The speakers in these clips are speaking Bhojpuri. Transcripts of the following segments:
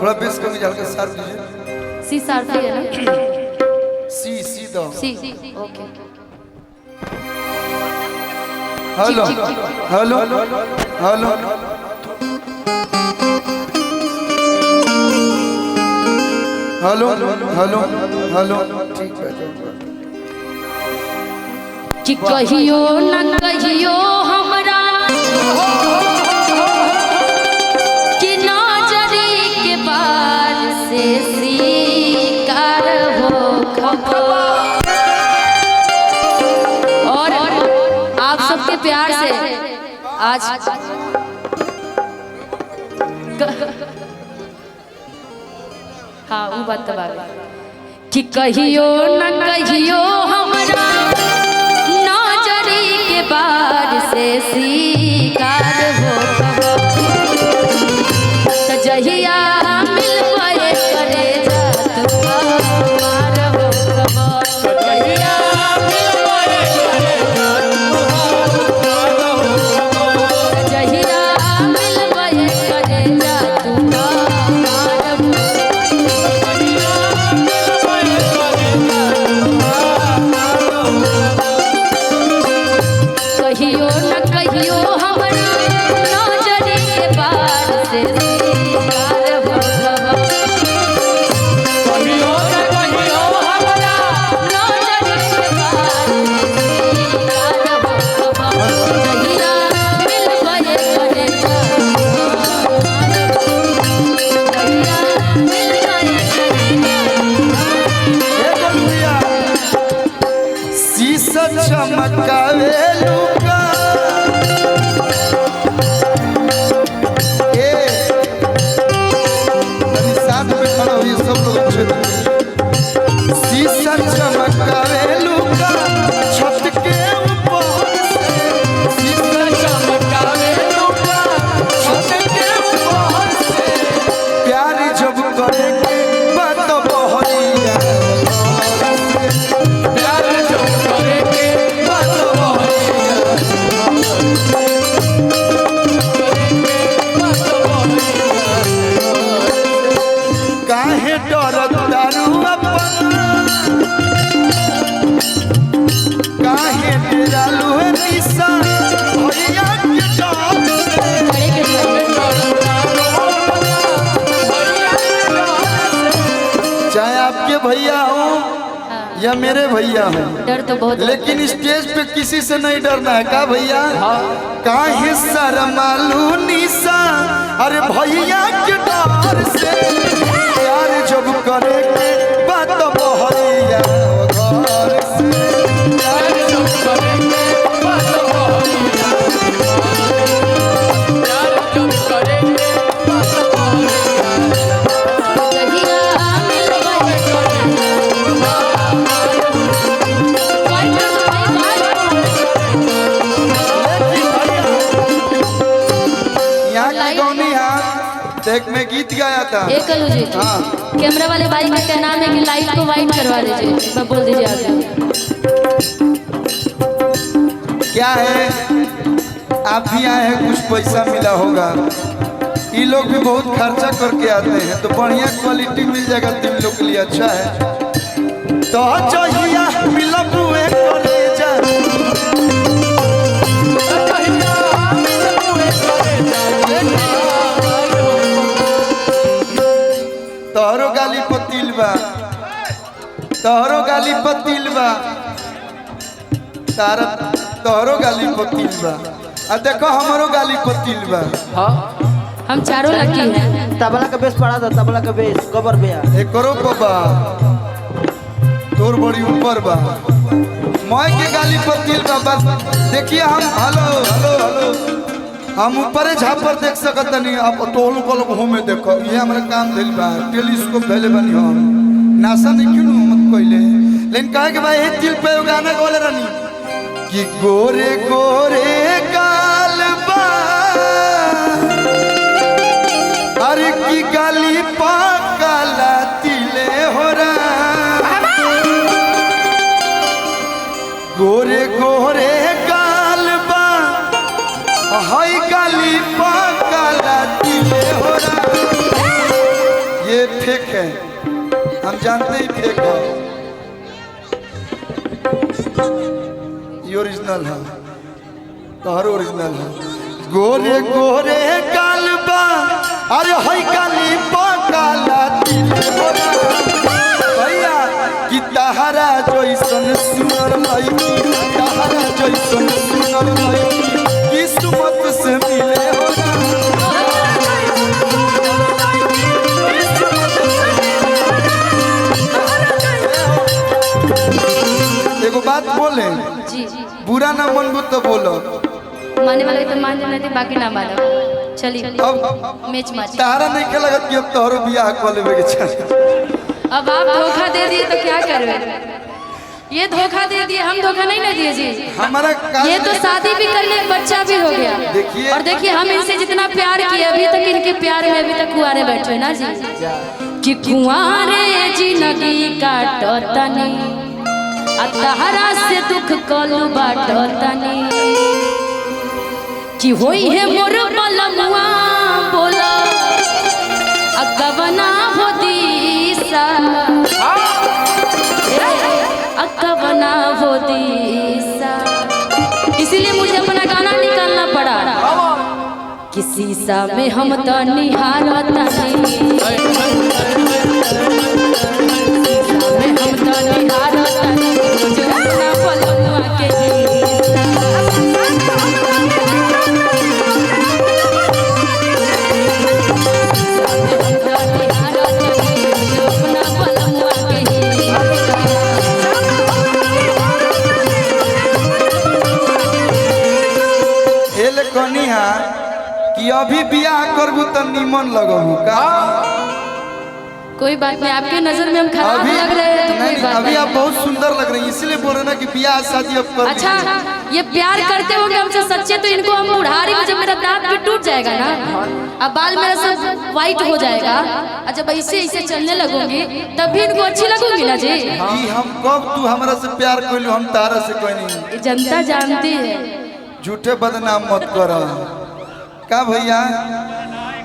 थोड़ा बेस कमी हल्का शार्प दीजिए। सी शार्प है ना? सी दो। See okay. Hello hello hello hello hello hello ठीक है। कि कहियो न कहियो हमरा कि नजरी के बार से शिकार हो खबर। और आप सबके प्यार से आज हाँ वो बात तो कि कहियो न कहियो हमरा नजरी के बार से शिकार हो तो जहिया मिलबे करे जा तू हमार हो खबर। जहिया मिलबे करे जहिया मिलबे करे जा तू हमार हो। कहियो न कहियो हमरा नजरी के बार से शिकार हो खबर। कहियो न कहियो हमरा नजरी के बार से शिकार हो खबर। जहिया मिलबे करे जा जहिया मिलबे करे जा। शीशा चमकावे लुका साथ में खड़ा हुई सब लोग अच्छे। शीशा चमकावे लुका छत के ऊपर से। शीशा चमकावे लुका छत के ऊपर से। प्यार जब करे के बात बहरिया प्यार जब करे के बात काहे डरत दारू अपन काहे डरालू है निशा भैया के डर से। चाहे आपके भैया हो या मेरे भैया हो डर तो बहुत लेकिन स्टेज पे किसी से नहीं डरना है का भैया। काहे शर्मालू निशा अरे भैया के डर से। प्यार जब करे के बात बहरिया घर से। प्यार जब करे के बात बहरिया प्यार जब करे के बात बहरिया। जहिया मिलबे यहाँ की गौनी हाथ देख में गीत गाया था। एक कलू जी हाँ कैमरा वाले भाई का क्या नाम है कि लाइट को वाइट करवा दीजिए। मैं बोल दीजिए आप क्या है आप भी आए हैं कुछ पैसा मिला होगा। ये लोग भी बहुत खर्चा करके आते हैं तो बढ़िया क्वालिटी मिल जाएगा तो इन लोग के लिए अच्छा है। तो चाहिए मिलब हुए करे जा तोहरो गाली पतिल बा तोहरो गाली पतिल बा तारा तोहरो गाली पतिल बा आ देखो हमारो गाली पतिल बा। हम चारों लकी हैं। तबला का बेस पड़ा था तबला का बेस कबर पे एकरो बाबा तोर बड़ी ऊपर बा मैं के गाली पतिल बा। बस देखिए हम हेलो हेलो हेलो हम ऊपर झापर देख सकत नहीं आप टोल को लोग हो में देखो ये हमारा काम दिल बा टेलीस्कोप धैले बनी हम नासा नहीं क्यों मत कोइले लेकिन कहे कि भाई एक दिल पे गाना बोले रानी कि गोरे गोरे गाल बा अरे की गाली पा काला तिले हो रहा गोरे गोरे गाल बा हाय गाली पा काला तिले हो रहा फेक है, हम जानते ही फेक है, ये ओरिजिनल है, तोहर ओरिजिनल है। गोरे गोरे कालबा अरे हई काली पकाला भैया कि तहरा जैसन सुनर लई, तहरा जैसन सुनर लई किस्मत से मिले हो एगो बात बोले जी बुरा ना मनबू तो बोलो, माने वाला तो मान जाना थी, बाकी ना मानो। चलिए अब मैच मैच। तारा नहीं के लगत कि अब तोहरो बियाह कर लेवे के चाहिए। अब आप धोखा दे दिए तो क्या करवे? ये धोखा दे दिए, हम धोखा नहीं ना दिए जी। हमारा ये तो शादी भी कर लिए, बच्चा भी हो गया। देखिए और देखिए हम इनसे जितना प्यार किए, अभी तक इनके प्यार में अभी तक कुआरे बैठे ना जी, कि कुआरे जिंदगी काटतनी अतहरा से दुख कलू बाटतनी, कि होई है मोर बलमुआ बोला अगवना हो दिशा, अगवना हो दिशा। इसीलिए मुझे अपना गाना निकालना पड़ा कि शीशा में हम तो निहारतनी, शीशा में हम तो निहारतनी जो अपना बलमुआ के कनिया कि अभी बियाह करबू तो निमन लगबू का? कोई बात नहीं, आपके नजर में हम खराब अभी लग रहे हैं तो कोई नहीं, बात अभी नहीं। आप बहुत सुंदर लग रही हैं, इसलिए बोल रहे ना कि बियाह शादी अब कर अच्छा ये प्यार करते होंगे हमसे सच्चे, तो इनको हम बुढ़ारी में जब मेरा दांत भी टूट जाएगा ना, अब बाल मेरा सब वाइट हो जाएगा, और जब ऐसे ऐसे चलने लगूंगी तब भी इनको अच्छी लगूंगी ना जी। कि हम कब तू हमरा से प्यार कइलू, हम तारा से कोई नहीं। ये जनता जानती है। झूठे बदनाम मत कर का भैया,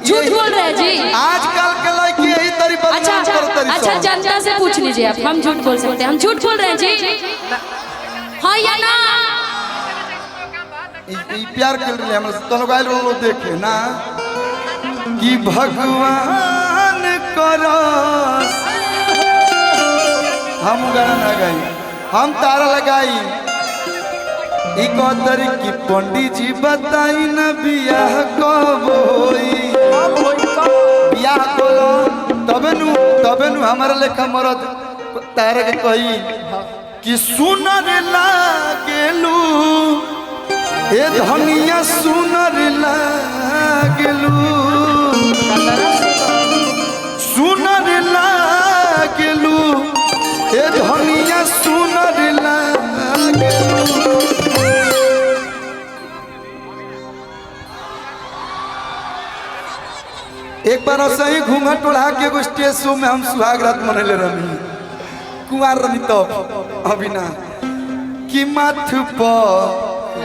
झूठ बोल रहे हैं जी। आजकल के लड़की यही तरी बदनाम करत रही। अच्छा जनता से पूछ लीजिए आप, हम झूठ बोल सकते हैं? हम झूठ बोल रहे हैं जी, हाँ या ना? ई प्यार कर रहे हमरा से, तो लोग आइल रो देखे ना कि भगवान करस, हम गाना ना गाई, हम तारा लगाई ई कदर की पंडित जी बताई न बियाह कब होई, बियाह करो तबे नु हमारे लेखा मरद तारा के कही कि सुनर लागेलू ए धनिया सुनर लागेलू, सुनर लागेलू ए धनिया सुनर लागेलू। एक बार ऐसे ही घूंघट टोला के एगो स्टेज शो में हम सुहाग रात मनैले रही, कुंवार रही तब, अभी ना कि माथ पर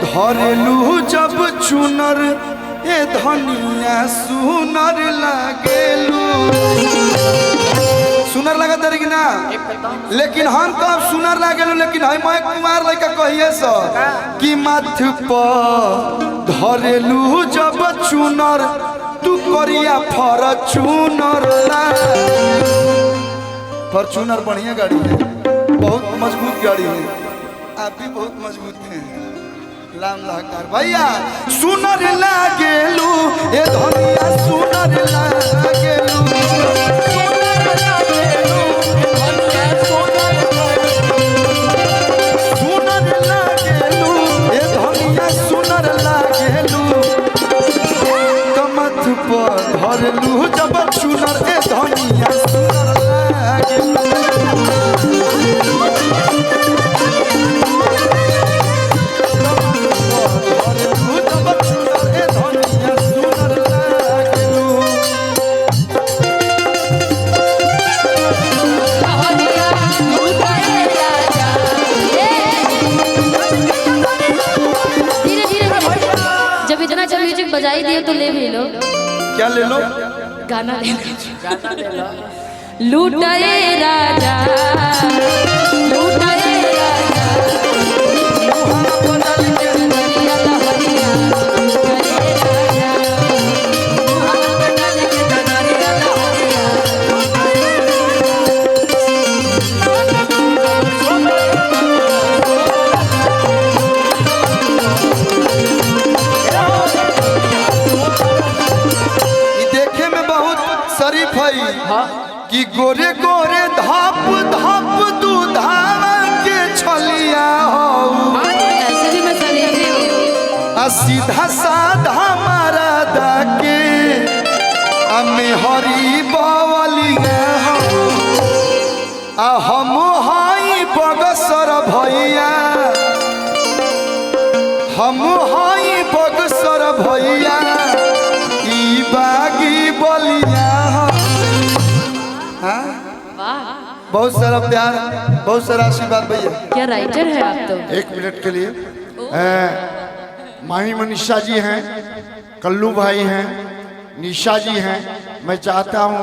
धरेलू जब चुनर ए धनिया सुनर लागेलू, सुनर लगत रही ना, लेकिन हम तो अब सुनर लागेलू, लेकिन हम मैं कुंवार लड़का कहिए सर कि माथ पर धरेलू जब चुनर तू करिया फॉर्च्यूनर, फॉर्च्यूनर बढ़िया गाड़ी है, बहुत मजबूत गाड़ी है, आप भी बहुत मजबूत हैं, लाम लाकार भैया सुनर लागेलू ए धनिया सुनर लागेलू, सुनर लागेलू ए धनिया सुनर लागेलू, कमथ पर धरलू जब चुनर ए धनिया सुनर लागेलू, धरलू जब चुनर ए धनिया सुनर लागेलू। धीरे धीरे जब इतना अच्छा म्यूजिक बजाई दिए तो ले भी लो। क्या ले लो? गाना ले लो। लूटाए राजा लूटाए राजा चुनरिया लहरिया लूटाए राजा चुनरिया लहरिया ई देखे में बहुत शरीफ है कि गोरे गोरे धाप धाप दूधावा के छलिया हो ऐसे भी मैं शरीफी हूँ आ सीधा साधा मारा दाके हमें हरी बवलिया हो आ हम हाई बगसर भैया हम हाई बगसर भैया ई बागी बलिया हो हाँ? वाह बहुत सारा प्यार बहुत सारा आशीर्वाद भैया। क्या राइटर है आप तो 1 मिनट के लिए माही मनीषा जी हैं, कल्लू भाई हैं, निशा जी हैं। मैं चाहता हूँ